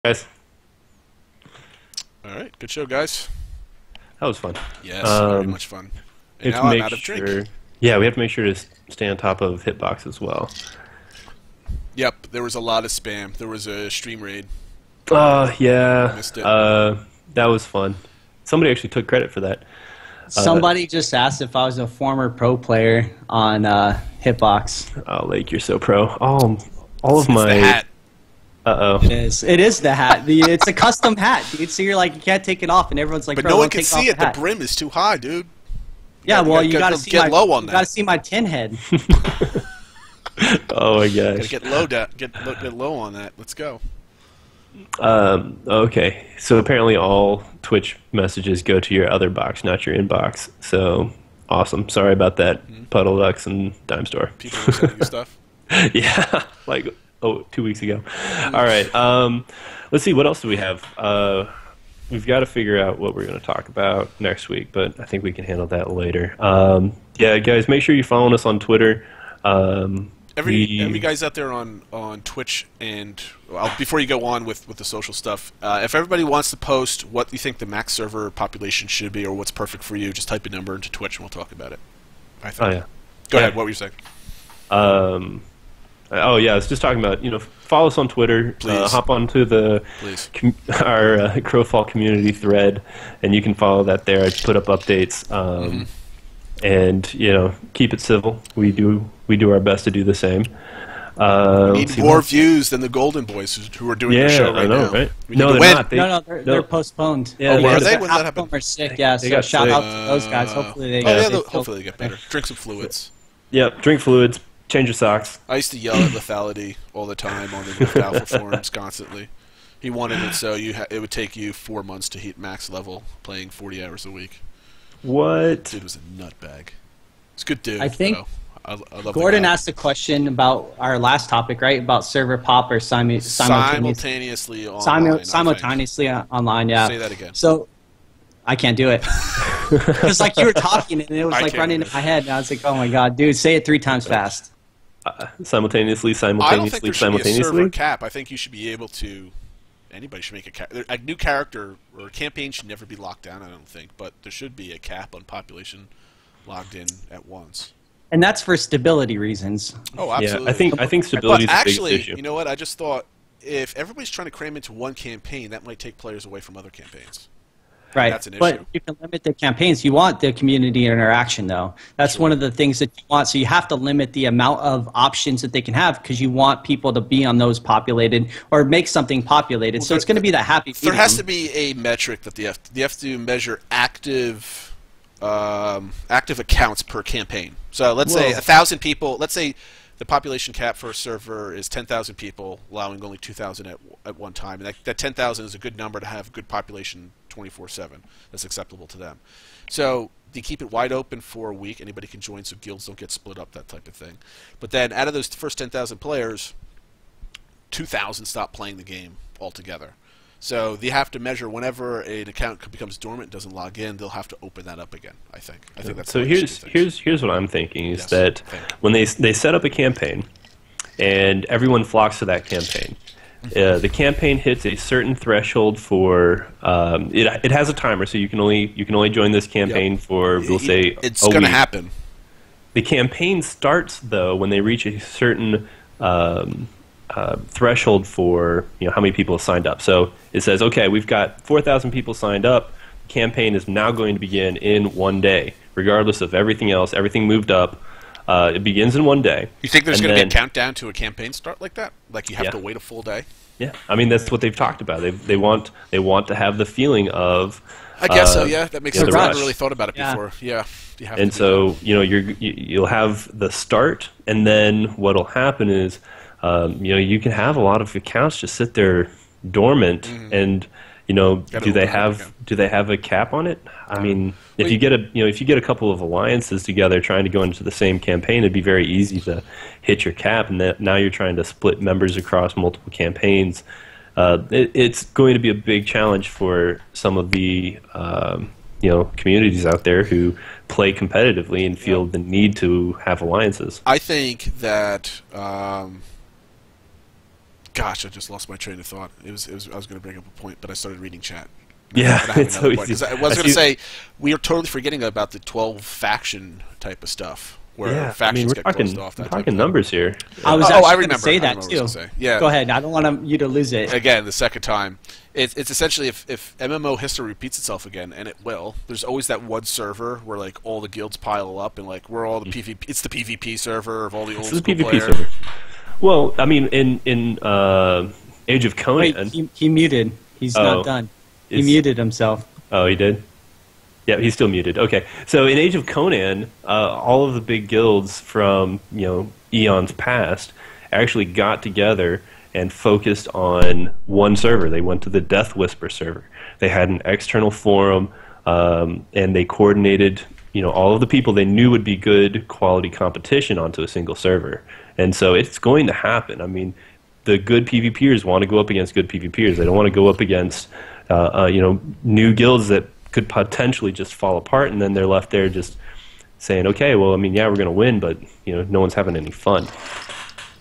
Guys, All right, good show, guys. that was fun. Yes, very Um, much fun. we And have now to I'm make out of drink. sure. Yeah, we have to make sure to stay on top of Hitbox as well. Yep, there was a lot of spam. There was a stream raid. Yeah. Missed it. That was fun. Somebody actually took credit for that. Uh, Somebody just asked if I was a former pro player on Hitbox. oh, Lake, you're so pro. Oh, all of It's my. the hat. Uh-oh. It is the hat. It's a custom hat, dude. So you're like, you can't take it off, and everyone's like, But bro, no one don't can take off see it. The hat. brim is too high, dude. Yeah, well, you gotta gotta see get my low on you that. gotta see my tin head. Oh my Gotta gosh. get low down. Get low on that. Let's go. Okay. So apparently all Twitch messages go to your other box, not your inbox. So awesome. Sorry about that, Puddle Ducks and Dime Store. People are sending you stuff. Yeah, like 2 weeks ago. All right. Let's see. What else do we have? We've got to figure out what we're going to talk about next week, but I think we can handle that later. Yeah, guys, make sure you're following us on Twitter. Every guys out there on Twitch and before you go on with the social stuff, if everybody wants to post what you think the max server population should be or what's perfect for you, just type a number into Twitch and we'll talk about it. I think. Oh yeah. Go ahead. What were you saying? Oh yeah, I was just talking about follow us on Twitter. Please. Hop onto the Please. our Crowfall community thread, and you can follow that there. I put up updates, and keep it civil. We do our best to do the same. We need more views than the Golden Boys who are doing the show right I know, now. right? We No, need to they're win. not. They're postponed. Yeah, Oh, they are had they? a- When did that Half happen? of them are sick. Yeah, They so got shout sick. out to those guys. Hopefully they. Hopefully they get better. Drink some fluids. Yep. Drink fluids. Change your socks. I used to yell at lethality all the time on the Rift Alpha forums constantly. He wanted it so it would take you 4 months to hit max level playing 40 hours a week. What? Dude was a nutbag. He's a good dude. I think though. I love Gordon the guy. asked a question about our last topic, right? About server pop or simultaneously online. I think. simultaneously online. Yeah. Say that again. So I can't do it. Because like you were talking and it was I like can't running do in my head, and I was like, oh my god, dude, say it 3 times fast. Simultaneously. I don't think there should be a server cap. I think you should be able to. Anybody should make a new character or a campaign should never be locked down. I don't think, but there should be a cap on population logged in at once. And that's for stability reasons. Oh, absolutely. Yeah, I think stability is But the actually, biggest issue. you know what? I just thought if everybody's trying to cram into one campaign, that might take players away from other campaigns. Right. That's an issue. But you can limit the campaigns. You want the community interaction, though. That's one of the things that you want. So you have to limit the amount of options that they can have because you want people to be on those populated or make something populated. So it's going to be that happy There has to medium. be a metric that they have to measure active accounts per campaign. So let's say 1,000 people. Let's say the population cap for a server is 10,000 people, allowing only 2,000 at one time, and that 10,000 is a good number to have good population 24/7. That's acceptable to them. So they keep it wide open for a week. Anybody can join, so guilds don't get split up, that type of thing. But then out of those first 10,000 players, 2,000 stop playing the game altogether. So they have to measure whenever an account becomes dormant, doesn't log in, they'll have to open that up again. I think that's So the way they should do things. here's what I'm thinking is Yes, that thank you. when they set up a campaign and everyone flocks to that campaign, the campaign hits a certain threshold for it has a timer, so you can only join this campaign for we'll say It's a going to week. happen. The campaign starts though when they reach a certain threshold for how many people have signed up. So it says, okay, we've got 4,000 people signed up. The campaign is now going to begin in one day, regardless of everything else. Everything moved up. It begins in one day. You think there's And going to be a then- countdown to a campaign start like that? Like you have Yeah. to wait a full day? Yeah, I mean that's what they've talked about. They want to have the feeling of. I guess so. Yeah, that makes the sense. I rush. haven't really thought about it Yeah. before. Yeah, you have And to do so you'll have the start, and then what'll happen is you can have a lot of accounts just sit there dormant, and Gotta do they open it up have a cap on it? I mean, if Well, you get a couple of alliances together trying to go into the same campaign, it'd be very easy to hit your cap, and now you're trying to split members across multiple campaigns. It's going to be a big challenge for some of the communities out there who play competitively and feel the need to have alliances. I think that Gosh, I just lost my train of thought. I was going to bring up a point, but I started reading chat. Yeah, And I have it's another so point. easy. 'Cause I was going to say we are totally forgetting about the 12 faction type of stuff, where Yeah, I mean, factions we're get closed off. we're That type talking of numbers here. I was Oh, actually I going to remember. say I that remember what I was too. gonna say. Yeah. Go ahead. I don't want you to lose it. Again, the second time, it's essentially if MMO history repeats itself again, and it will. There's always that one server where like all the guilds pile up, and like we're all the PvP. It's the PvP server of all the old This is school the PvP players. server. Well, I mean, in Age of Wait, Conan. he muted. He's Oh. not done. He Is- muted himself. Oh, he did? Yeah, he's still muted. Okay. So in Age of Conan, all of the big guilds from, eons past actually got together and focused on one server. They went to the Death Whisper server. They had an external forum, and they coordinated, all of the people they knew would be good quality competition onto a single server. And so it's going to happen. I mean, the good PvPers want to go up against good PvPers. They don't want to go up against, new guilds that could potentially just fall apart, and then they're left there just saying, okay, well, I mean, yeah, we're going to win, but, no one's having any fun.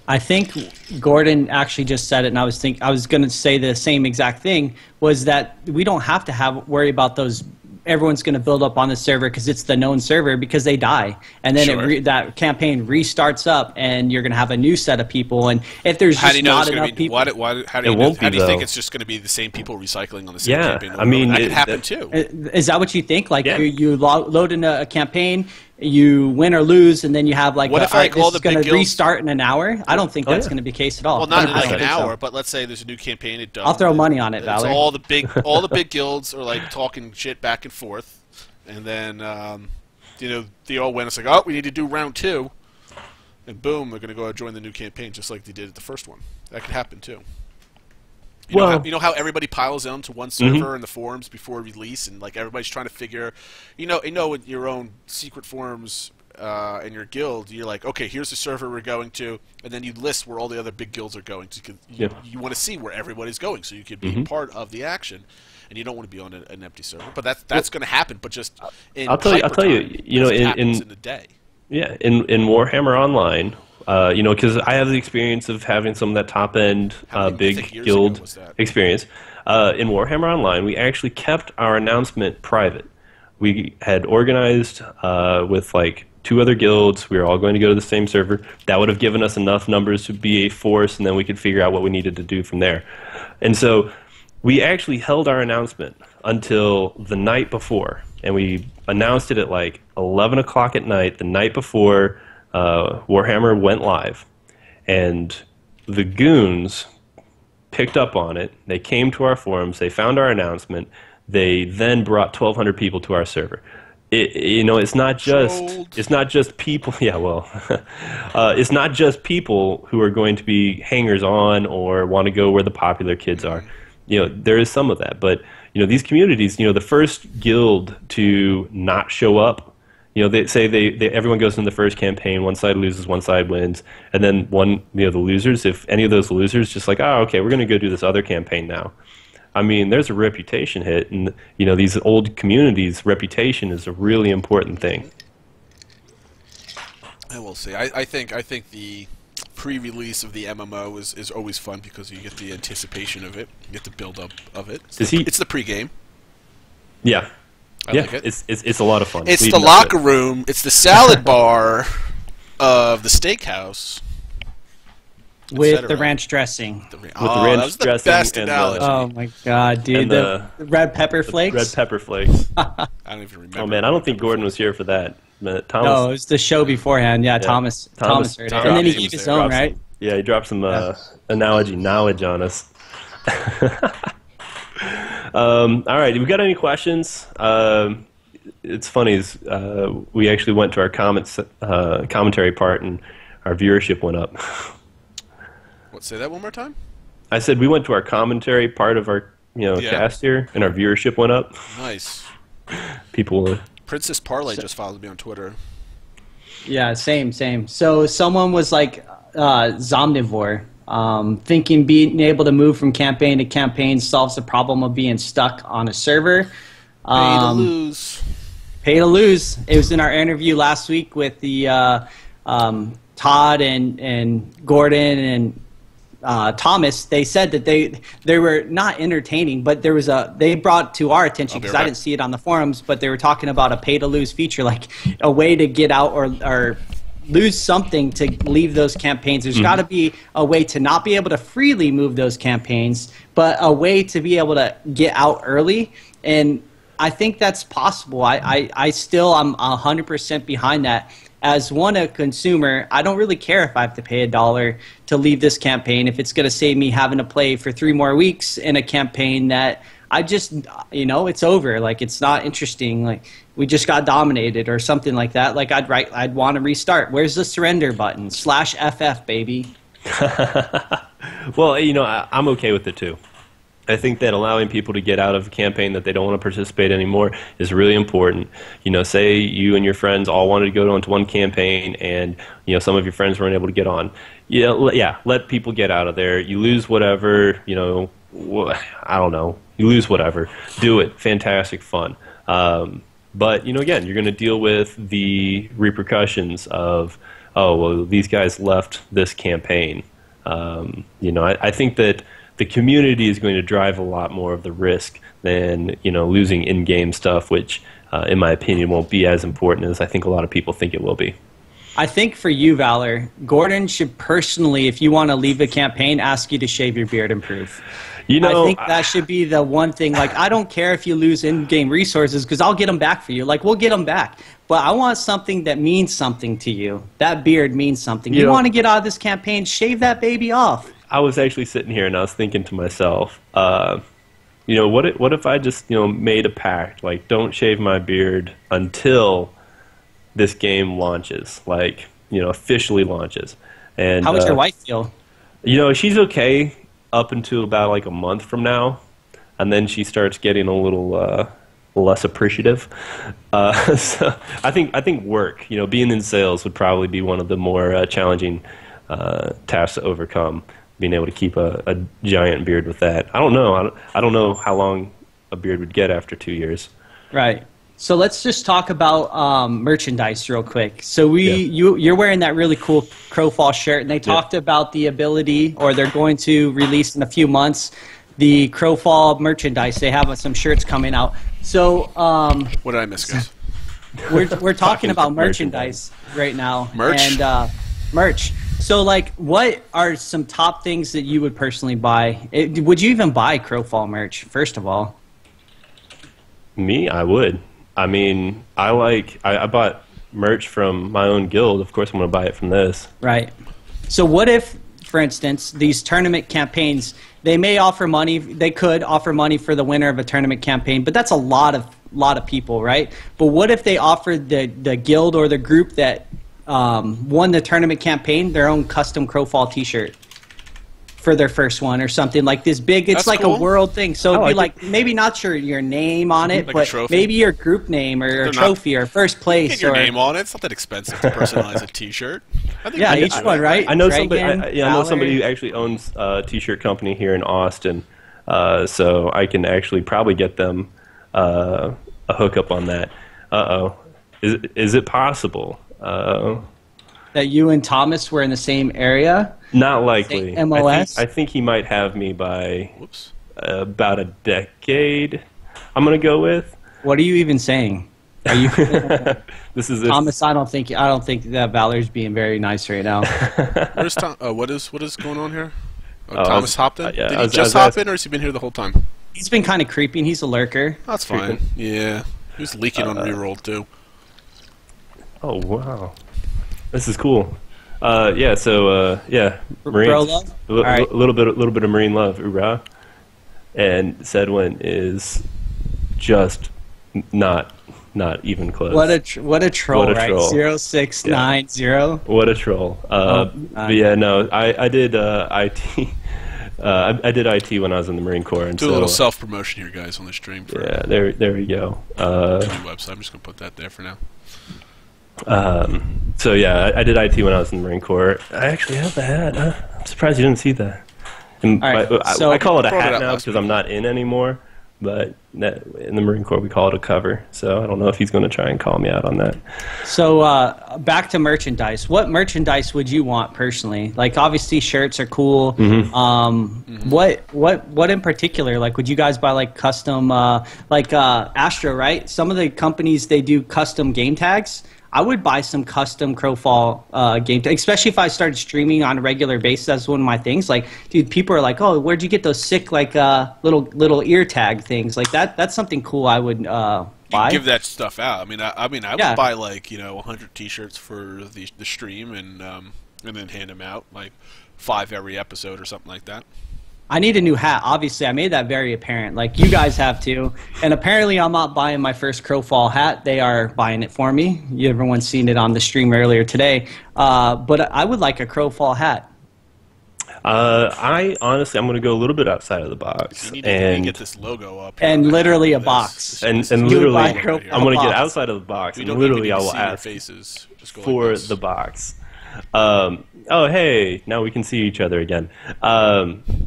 I think Gordon actually just said it, and I was going to say the same exact thing, was that we don't have to worry about those. Everyone's going to build up on the server because it's the known server, because they die, and then Sure. that campaign restarts up, and you're going to have a new set of people. And if there's How do just you know not it's going enough to be? people, How do It you won't how be, do you think though. it's just going to be the same people recycling on the same Yeah, campaign? I mean, that could it- happen that- too. is that what you think? Like Yeah. you load in a campaign, you win or lose, and then you have like, What if, all right, like, all this the is going big to guilds- restart in an hour? I don't think Oh, that's yeah. going to be the case at all. Well, not in I like don't an think so. hour, but let's say there's a new campaign. It done. I'll throw money on it, It's Valor. all the big guilds are like talking shit back and forth, and then they all win. It's like, oh, we need to do round 2, and boom, they're going to go join the new campaign just like they did at the first one. That could happen too. You know how everybody piles onto one server in the forums before release, and like everybody's trying to figure, in your own secret forums in your guild, you're like, okay, here's the server we're going to, and then you list where all the other big guilds are going to. You want to see where everybody's going, so you can be part of the action, and you don't want to be on an empty server. But that's going to happen. But just in I'll tell you, hypertime, it happens in a day. Yeah, in Warhammer Online, because I have the experience of having some of that top-end I big think years guild ago was that? experience. In Warhammer Online, we actually kept our announcement private. We had organized with like 2 other guilds. We were all going to go to the same server. That would have given us enough numbers to be a force, and then we could figure out what we needed to do from there. And so we actually held our announcement until the night before, and we announced it at like 11 o'clock at night, the night before Warhammer went live. And the goons picked up on it. They came to our forums. They found our announcement. They then brought 1,200 people to our server. It's not just people. Yeah, well, it's not just people who are going to be hangers on or want to go where the popular kids are. There is some of that, but these communities. The first guild to not show up. They say everyone goes in the first campaign. One side loses, one side wins, and then the losers. If any of those losers just like, oh, okay, we're going to go do this other campaign now. I mean, there's a reputation hit, and these old communities' reputation is a really important thing. I will say, I think the pre-release of the MMO is always fun because you get the anticipation of it, you get the build-up of it. It's the pre-game. Yeah, I like it. It's a lot of fun. It's the leading up locker to it. room. It's the salad bar of the steakhouse. with the ranch dressing. the ranch that was the dressing best and analogy. Oh my god, dude! And The red pepper flakes. Red pepper flakes. I don't even remember. Oh man, I don't think Gordon was here for that. Thomas, No, it was the show beforehand. Yeah, Thomas heard it. And then he gave his own, right? Yeah, he dropped some analogy knowledge on us. All right, we got any questions? It's funny, we actually went to our commentary part, and our viewership went up. What? Say that one more time. I said we went to our commentary part of our cast here, and our viewership went up. Nice. People were... Princess Parlay just followed me on Twitter. Yeah, same. So someone was like Zomnivore, thinking being able to move from campaign to campaign solves the problem of being stuck on a server. Pay to lose. Pay to lose. It was in our interview last week with the Todd and Gordon and Thomas, they said that they were not entertaining, but they brought to our attention, because I didn't see it on the forums, but they were talking about a pay-to-lose feature, like a way to get out or lose something to leave those campaigns. There's got to be a way to not be able to freely move those campaigns, but a way to be able to get out early. And I think that's possible. I'm 100% behind that. As a consumer, I don't really care if I have to pay $1 to leave this campaign if it's going to save me having to play for 3 more weeks in a campaign that I just, it's over. Like, it's not interesting. Like, we just got dominated or something like that. Like, I'd want to restart. Where's the surrender button? /FF, baby. Well, I'm okay with it too. I think that allowing people to get out of a campaign that they don't want to participate anymore is really important. Say you and your friends all wanted to go onto one campaign, and some of your friends weren't able to get on. Let people get out of there. You lose whatever. I don't know. You lose whatever. Do it. Fantastic fun. But again, you're going to deal with the repercussions of, these guys left this campaign. I think that the community is going to drive a lot more of the risk than losing in-game stuff, which, in my opinion, won't be as important as I think a lot of people think it will be. I think for you, Valor, Gordon should personally, if you want to leave a campaign, ask you to shave your beard and prove. I think that should be the one thing. Like, I don't care if you lose in-game resources, because I'll get them back for you. Like, we'll get them back. But I want something that means something to you. That beard means something. You want to get out of this campaign, shave that baby off. I was actually sitting here and I was thinking to myself, what if I just made a pact, like, don't shave my beard until this game launches, like, officially launches. And how would your wife feel? She's okay up until about like a month from now, and then she starts getting a little less appreciative. So I think work, being in sales would probably be one of the more challenging tasks to overcome. Being able to keep a giant beard with that. I don't know. I don't know how long a beard would get after 2 years. Right. So let's just talk about merchandise real quick. So you're wearing that really cool Crowfall shirt, and they talked about the ability, or they're going to release in a few months, the Crowfall merchandise. They have some shirts coming out. So what did I miss, guys? We're talking about merchandise right now. Merch? And merch. So, like, what are some top things that you would personally buy? Would you even buy Crowfall merch, first of all? Me? I would. I mean, I bought merch from my own guild. Of course, I'm going to buy it from this. Right. So what if, for instance, these tournament campaigns, they may offer money, they could offer money for the winner of a tournament campaign, but that's a lot of people, right? But what if they offered the guild or the group that won the tournament campaign their own custom Crowfall t-shirt for their first one or something like this big? It's like cool. A world thing. So it'd be like maybe not your name on it, like but maybe your group name or a trophy or first place. Get your name on it. It's not that expensive to personalize a t-shirt. Each one, right? I know somebody. I know somebody who actually owns a t-shirt company here in Austin, so I can actually probably get them a hookup on that. Is it possible? That you and Thomas were in the same area? Not likely. MLS? I think he might have me by about a decade. I'm going to go with. What are you even saying? Are you This is Thomas? I don't think that Valor's being very nice right now. Where's Tom? What is going on here? Thomas hopped in. Yeah, Did he just hop in, or has he been here the whole time? He's been kind of creeping. He's a lurker. That's fine. Yeah, he was leaking on reroll too. Oh wow, this is cool. Marines. Bro love? A little bit of Marine love, hoorah. And Sedwin is just not even close. What a troll, what a right? troll. 0690. What a troll. But yeah, no, I did IT. I did IT when I was in the Marine Corps. And do a little self-promotion here, guys, on the stream. Yeah, there we go. Website. I'm just going to put that there for now. So yeah, I did IT when I was in the Marine Corps. I actually have the hat. I'm surprised you didn't see that. And right, so I call it a hat now because I'm not in anymore. but in the Marine Corps we call it a cover. So I don't know if he's going to try and call me out on that. So back to merchandise. What merchandise would you want personally? Like obviously shirts are cool. What in particular? Like would you guys buy like custom Astro, right? Some of the companies they do custom game tags. I would buy some custom Crowfall game tags, especially if I started streaming on a regular basis. That's one of my things. Like, dude, people are like, "Oh, where'd you get those sick like little ear tag things?" Like that. That's something cool. I would buy. Give that stuff out. I would buy like 100 T-shirts for the stream and then hand them out like 5 every episode or something like that. I need a new hat. Obviously, I made that very apparent. Like, you guys have to. And apparently, I'm not buying my first Crowfall hat. They are buying it for me. Everyone's seen it on the stream earlier today. But I would like a Crowfall hat. I honestly, I'm going to go a little bit outside of the box. You need to get this logo up. And literally a box. And literally, I'm going to get outside of the box. And literally, I will ask for the box. Oh, hey, now we can see each other again.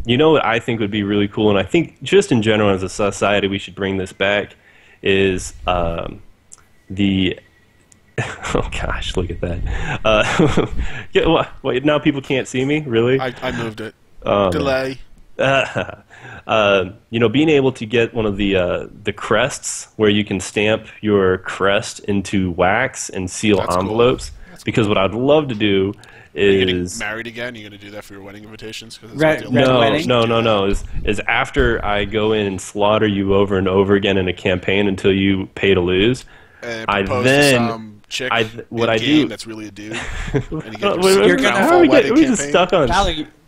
You know what I think would be really cool, and I think just in general as a society we should bring this back, is the... Oh, gosh, look at that. Wait, now people can't see me? Really? I moved it. Delay. Being able to get one of the crests where you can stamp your crest into wax and seal envelopes. Cool. Because what I'd love to do is... Are you getting married again? Are you going to do that for your wedding invitations? No. Is after I go in and slaughter you over and over again in a campaign until you pay to lose, I then... Chick that's really a dude. You're gonna stuck on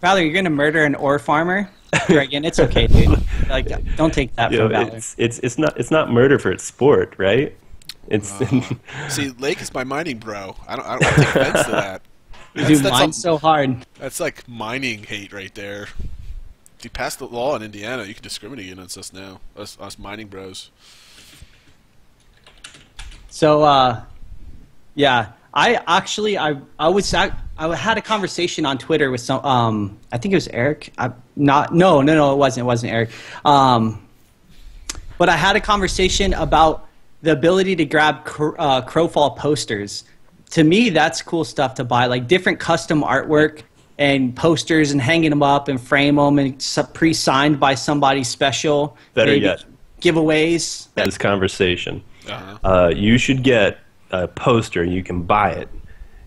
Valerie, you're gonna murder an ore farmer. Again, it's okay, dude. Like, don't take that from Valerie. It's not murder for its sport, right? It's see, Lake is my mining bro. I don't take offense to that. Dude, mine's so hard. That's like mining hate right there. If you pass the law in Indiana, you can discriminate against us now. Us mining bros. So, yeah, I had a conversation on Twitter with some, I think it was Eric. No, it wasn't Eric. But I had a conversation about the ability to grab Crowfall posters. To me, that's cool stuff to buy, like different custom artwork and posters and hanging them up and frame them and pre-signed by somebody special. Better yet, giveaways. This conversation. You should get a poster. You can buy it.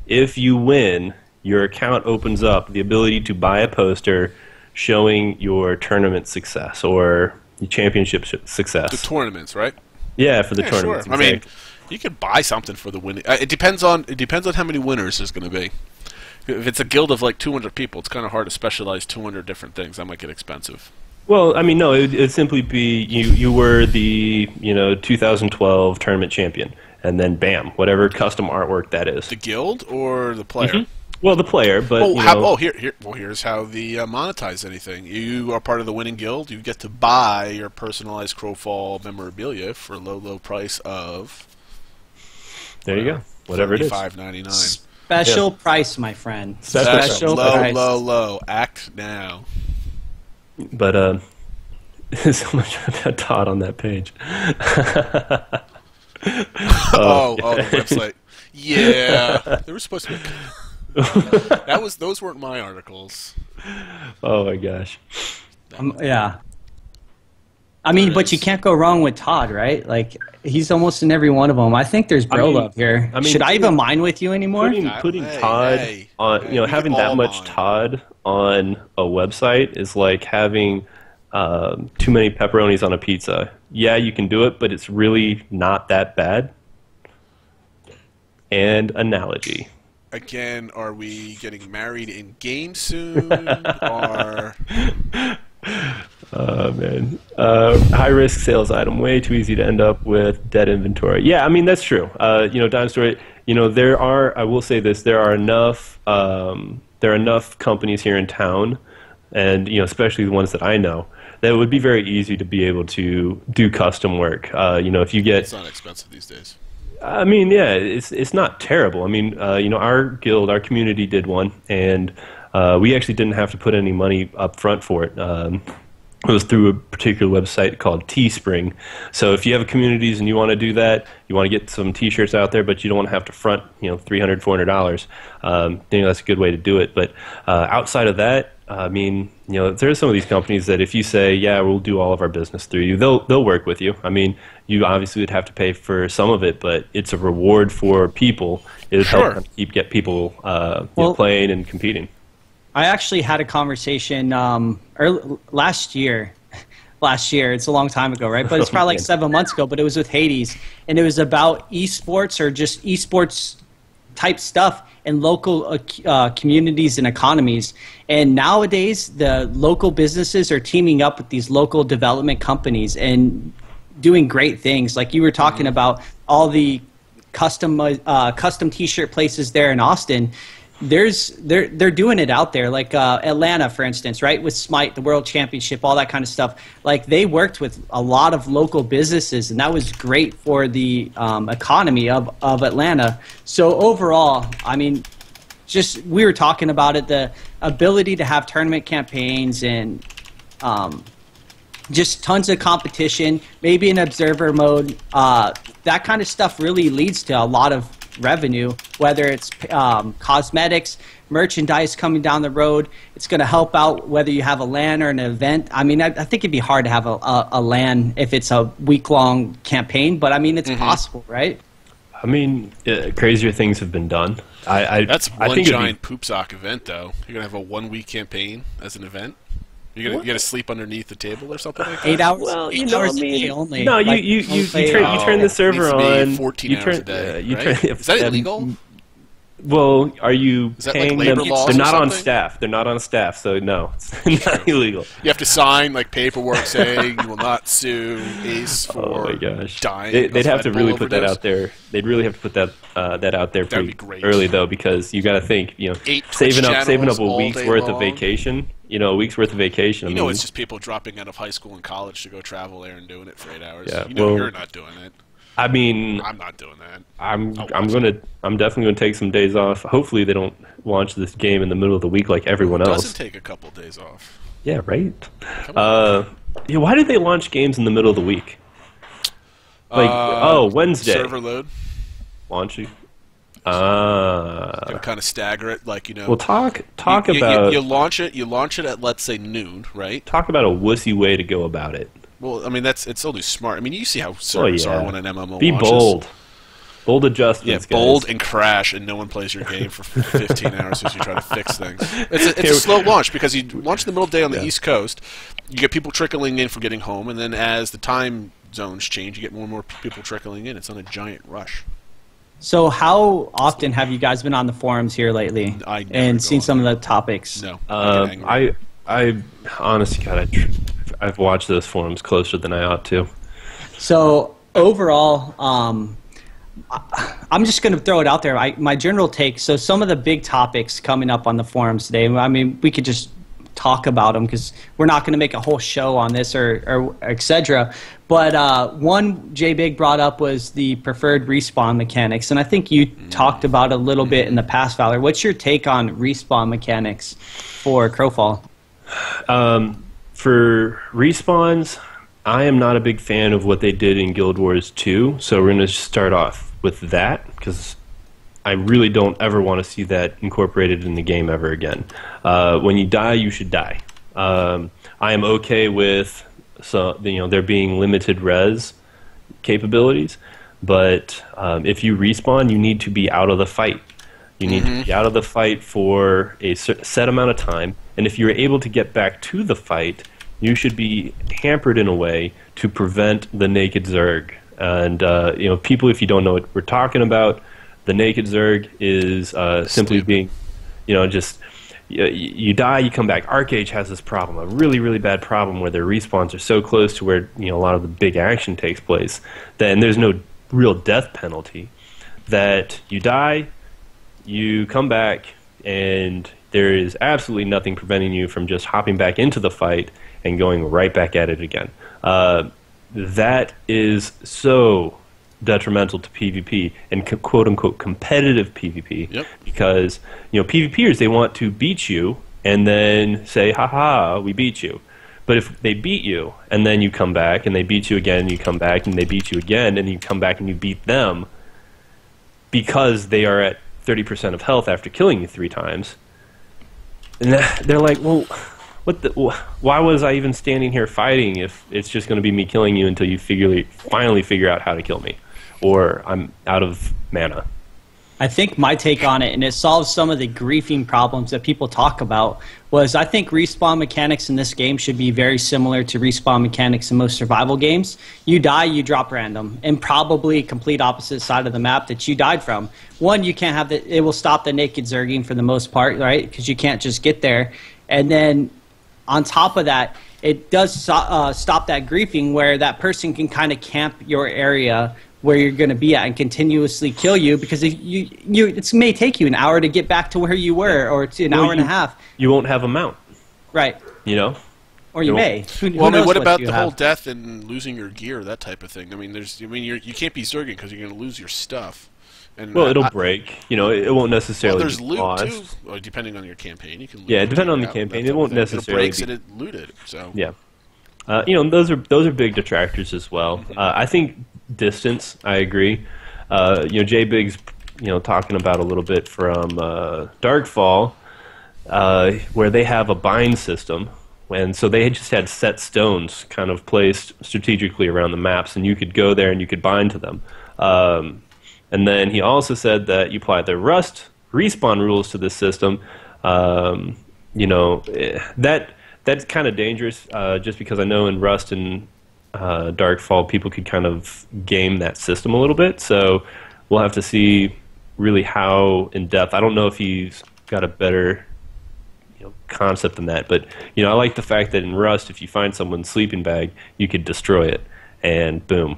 If you win, your account opens up the ability to buy a poster showing your tournament success or your championship success. The tournaments, right? Yeah, for the tournaments. Sure. Exactly. I mean, you could buy something for the winning. It depends on how many winners there's going to be. If it's a guild of like 200 people, it's kind of hard to specialize 200 different things. That might get expensive. Well, I mean, no, it'd simply be you were the 2012 tournament champion, and then bam, whatever custom artwork that is. The guild or the player? Mm-hmm. Well, the player, but here's how the monetize anything. You are part of the winning guild. You get to buy your personalized Crowfall memorabilia for a low price of. There you go. Whatever it is. $35.99. Special price, my friend. Special price. Low. Act now. But there's so much about Todd on that page. The website. Yeah, they were supposed to be. Those weren't my articles. Oh my gosh. Yeah. I mean, but you can't go wrong with Todd, right? Like, he's almost in every one of them. I think there's bro love here. Should I even mine with you anymore? Putting Todd on, having that much Todd on a website is like having too many pepperonis on a pizza. Yeah, you can do it, but it's really not that bad. And analogy. Again, are we getting married in game soon? Or oh man, high risk sales item, way too easy to end up with dead inventory. Yeah, I mean that's true. Dinosaur, there are. I will say this: there are enough companies here in town, and especially the ones that I know, that it would be very easy to be able to do custom work. If you get, it's not expensive these days. I mean, yeah, it's not terrible. I mean, our guild, our community did one, and we actually didn't have to put any money up front for it. it was through a particular website called Teespring. So if you have communities and you want to do that, you want to get some T-shirts out there, but you don't want to have to front, $300, $400. That's a good way to do it. But outside of that, I mean, there are some of these companies that if you say, yeah, we'll do all of our business through you, they'll work with you. I mean, you obviously would have to pay for some of it, but it's a reward for people. It would help them get people playing and competing. I actually had a conversation last year. It's a long time ago, right? But it's probably like 7 months ago, but it was with Hades. And it was about esports or just esports type stuff in local communities and economies. And nowadays, the local businesses are teaming up with these local development companies and doing great things. Like you were talking about all the custom T-shirt places there in Austin. They're doing it out there, like Atlanta, for instance, right, with Smite, the World Championship, all that kind of stuff. Like they worked with a lot of local businesses, and that was great for the economy of Atlanta. So overall, I mean, just we were talking about it, the ability to have tournament campaigns and just tons of competition, maybe in observer mode. That kind of stuff really leads to a lot of revenue, whether it's cosmetics, merchandise coming down the road. It's going to help out whether you have a LAN or an event. I mean, I think it'd be hard to have a LAN if it's a week-long campaign, but I mean, it's possible, right? I mean, crazier things have been done. That's I one think giant poop sock event, though. You're going to have a 1 week campaign as an event? You're gonna sleep underneath the table or something like that? 8 hours. Well, 8 hours a day only. only. No, like, you turn the server on. 14 hours a day. Right? Is that illegal? Well, are you paying like them? They're not on staff. They're not on staff, so no, it's not illegal. You have to sign like paperwork saying you will not sue Ace for dying. They'd have to really put that out there. They'd really have to put that out there pretty early, though, because you got to think, saving up a week's worth of vacation. A week's worth of vacation. It's just people dropping out of high school and college to go travel there and doing it for 8 hours. Yeah, you're not doing it. I mean, I'm not doing that. I'm definitely gonna take some days off. Hopefully, they don't launch this game in the middle of the week like everyone else. Doesn't take a couple days off. Yeah, right. Why did they launch games in the middle of the week? Like, Wednesday. Server load. Launching. Gonna kind of stagger it, like Well, talk about. You launch it at, let's say, noon, right? Talk about a wussy way to go about it. Well, I mean, it's only smart. I mean, you see how servers are when an MMO Be launches. bold. Bold adjustments, Yeah, bold and crash, and no one plays your game for 15 hours as you try to fix things. It's a slow launch, because you launch in the middle of the day on the East Coast, you get people trickling in for getting home, and then as the time zones change, you get more and more people trickling in. It's on a giant rush. So how often have you guys been on the forums here lately and seen some of the topics? No. I honestly, God, I've watched those forums closer than I ought to. So overall, I'm just going to throw it out there. My general take, so some of the big topics coming up on the forums today, I mean, we could just talk about them because we're not going to make a whole show on this or et cetera. But one J-Big brought up was the preferred respawn mechanics, and I think you talked about it a little bit in the past, Valor. What's your take on respawn mechanics for Crowfall? For respawns, I am not a big fan of what they did in Guild Wars 2, so we're going to start off with that, because I really don't ever want to see that incorporated in the game ever again. When you die, you should die. I am okay with there being limited res capabilities, but if you respawn, you need to be out of the fight. You need to be out of the fight for a set amount of time, and if you're able to get back to the fight, you should be hampered in a way to prevent the Naked Zerg. And people, if you don't know what we're talking about, the Naked Zerg is simply being, just you die, you come back. Arcage has this problem, a really, really bad problem, where their respawns are so close to where a lot of the big action takes place. Then there's no real death penalty. That you die, you come back, and there is absolutely nothing preventing you from just hopping back into the fight and going right back at it again. That is so detrimental to PvP and quote-unquote competitive PvP, because PvPers, they want to beat you and then say, haha, we beat you. But if they beat you, and then you come back, and they beat you again, and you come back, and they beat you again, and you come back and you beat them, because they are at 30% of health after killing you 3 times, and they're like, well, why was I even standing here fighting if it's just going to be me killing you until you finally figure out how to kill me, or I'm out of mana? I think my take on it, and it solves some of the griefing problems that people talk about, was I think respawn mechanics in this game should be very similar to respawn mechanics in most survival games. You die, you drop random, and probably complete opposite side of the map that you died from. One, you can't have it will stop the naked zerging for the most part, right? Because you can't just get there. And then on top of that, it does stop that griefing where that person can kind of camp your area where you're going to be at and continuously kill you, because if it may take you an hour to get back to where you were, or an hour and a half. You won't have a mount. Right. You know? Or you may. Well, I mean, what about the whole death and losing your gear, that type of thing? I mean, you can't be zerging because you're going to lose your stuff. And well, it'll break. You know, it won't necessarily. Well, there's be loot lost. too. Well, depending on your campaign, you can. Loot depending on the campaign, it won't necessarily. If it breaks, it looted. So yeah, you know, those are big detractors as well. I think distance. I agree. You know, Jay Biggs, you know, talking about a little bit from Darkfall, where they have a bind system. And so they just had set stones kind of placed strategically around the maps, and you could go there and you could bind to them. And then he also said that you apply the Rust respawn rules to this system. You know, that's kind of dangerous, just because I know in Rust and Darkfall people could kind of game that system a little bit. So we'll have to see really how in depth. I don't know if he's got a better concept than that, but you know, I like the fact that in Rust, if you find someone's sleeping bag, you could destroy it. And boom,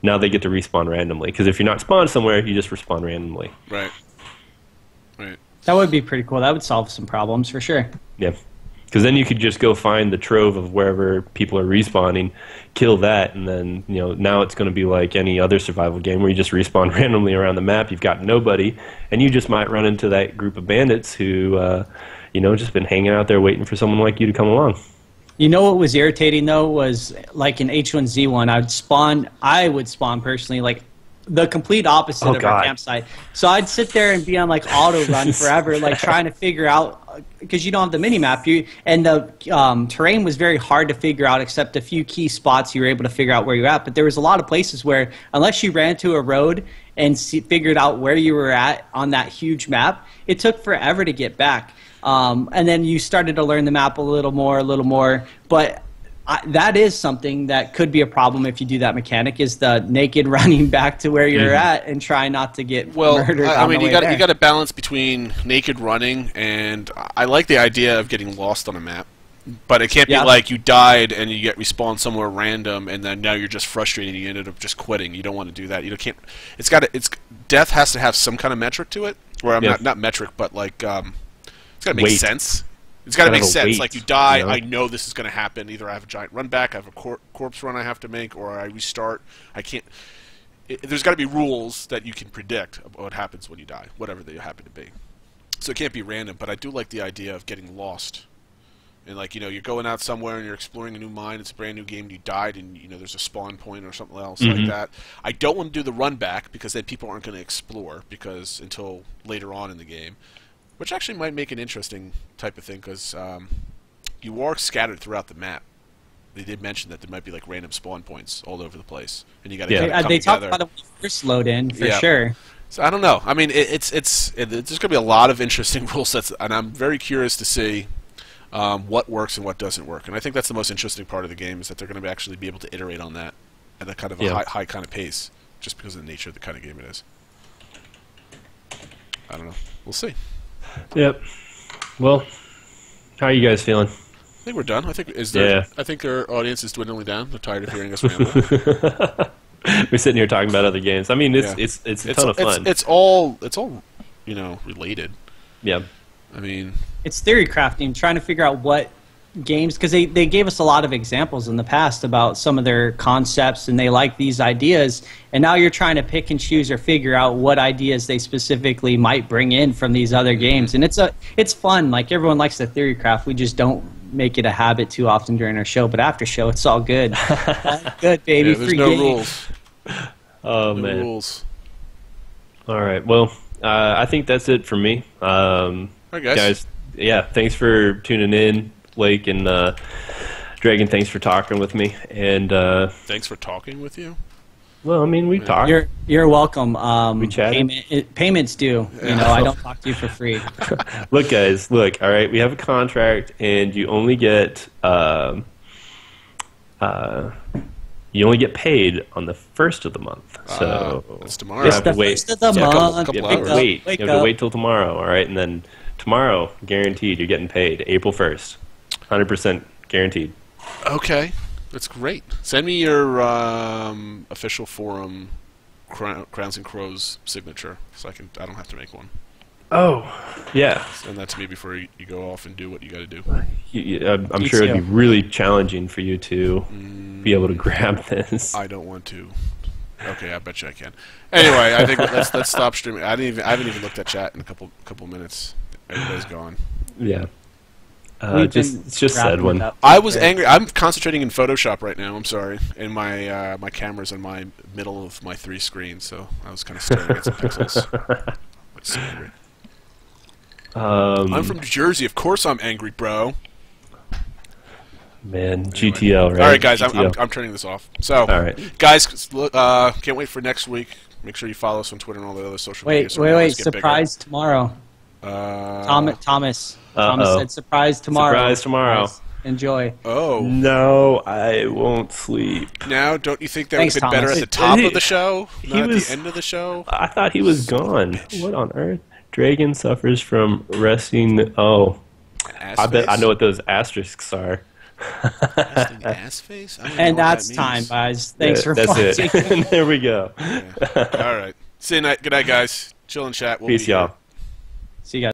now they get to respawn randomly. Because if you're not spawned somewhere, you just respawn randomly. Right. Right. That would be pretty cool. That would solve some problems for sure. Yeah. Because then you could just go find the trove of wherever people are respawning, kill that, and then, you know, now it's going to be like any other survival game where you just respawn randomly around the map. You've got nobody, and you just might run into that group of bandits who, you know, just been hanging out there waiting for someone like you to come along. You know what was irritating though was like in H1Z1, I would spawn personally like the complete opposite of our campsite. So I'd sit there and be on like auto run forever, like trying to figure out, because you don't have the mini map, and the terrain was very hard to figure out except a few key spots you were able to figure out where you're at. But there was a lot of places where unless you ran to a road and figured out where you were at on that huge map, it took forever to get back. And then you started to learn the map a little more. But that is something that could be a problem if you do that mechanic, is the naked running back to where you're at and try not to get murdered. I mean, you got to balance between naked running, and I like the idea of getting lost on a map. But it can't be like you died and you get respawned somewhere random, and then now you're just frustrated and you ended up just quitting. You don't want to do that. You can't. Death has to have some kind of metric to it, or not metric, but like. It's got to make sense. It's got to make sense. Like, you die, I know this is going to happen. Either I have a giant run back, I have a corpse run I have to make, or I restart. I can't... There's got to be rules that you can predict of what happens when you die, whatever they happen to be. So it can't be random, but I do like the idea of getting lost. And, like, you know, you're going out somewhere and you're exploring a new mine, it's a brand new game, and you died, and, you know, there's a spawn point or something else like that. I don't want to do the run back, because then people aren't going to explore, because until later on in the game. Which actually might make an interesting type of thing, because you are scattered throughout the map. They did mention that there might be like random spawn points all over the place, and you got to come together. They talk about it first load in for sure. So I don't know. I mean, there's going to be a lot of interesting rule sets, and I'm very curious to see what works and what doesn't work. And I think that's the most interesting part of the game, is that they're going to actually be able to iterate on that at a kind of a high kind of pace, just because of the nature of the kind of game it is. I don't know. We'll see. Yep. Well, how are you guys feeling? I think we're done. I think our audience is dwindling down. They're tired of hearing us ramble. We're sitting here talking about other games. I mean, it's a ton of fun. It's all you know, related. Yeah. I mean, it's theory crafting, trying to figure out what games, because they gave us a lot of examples in the past about some of their concepts, and they like these ideas, and now you're trying to pick and choose or figure out what ideas they specifically might bring in from these other games. And it's fun. Like, everyone likes the theory craft, we just don't make it a habit too often during our show, but after show, it's all good. All good, baby. Yeah, there's Free no game. rules. Oh No man. rules. All right. Well, I think that's it for me. All right, guys. Yeah, thanks for tuning in, Blake and Dragon. Thanks for talking with me. And Thanks for talking with you. well, I mean, we talked. You're welcome. We chatted. Payments due. You know, I don't talk to you for free. Look, guys. Look. All right. We have a contract, and you only get paid on the first of the month. So That's tomorrow. you It's have the to wait. first of the Yeah, a couple- month. couple You Wake have hours. to up, wait. wake You have to up. wait till tomorrow. All right, and then tomorrow, guaranteed, you're getting paid. April 1st, 100% guaranteed. Okay, that's great. Send me your official forum Crowns and Crows signature, so I don't have to make one. Oh, yeah. Send that to me before you go off and do what you got to do. I'm Me sure it'd be too. really challenging for you to be able to grab this. I don't want to. Okay, I bet you I can. Anyway, I think let's stop streaming. I haven't even looked at chat in a couple minutes. Everybody's gone. Yeah. We've It's just been said wrapping one. it up. I was angry. I'm concentrating in Photoshop right now. I'm sorry, and my my camera's in my middle of my 3 screens, so I was kind of staring at some pixels. It's so angry. I'm from New Jersey. Of course, I'm angry, bro. Man, GTL, right? All right, guys, GTL. I'm turning this off. So, All right. guys, can't wait for next week. Make sure you follow us on Twitter and all the other social media. Wait, so we always get surprise tomorrow. bigger. Thomas Uh-oh. said surprise tomorrow. Surprise tomorrow. Guys, enjoy. Oh, No, I won't sleep. now don't you think that Thanks, would have been better Thomas. at the top of the show, He not at was- the end of the show? I thought he was gone. What on earth? Dragon suffers from resting. Oh, Ass I bet I face? know what those asterisks are. Resting ass face? I don't know And what that that's time, means. guys. Thanks for That's watching. it. There we go. All right. See you night. Good night, guys. Chill and chat. We'll Peace, be here. y'all. See you guys.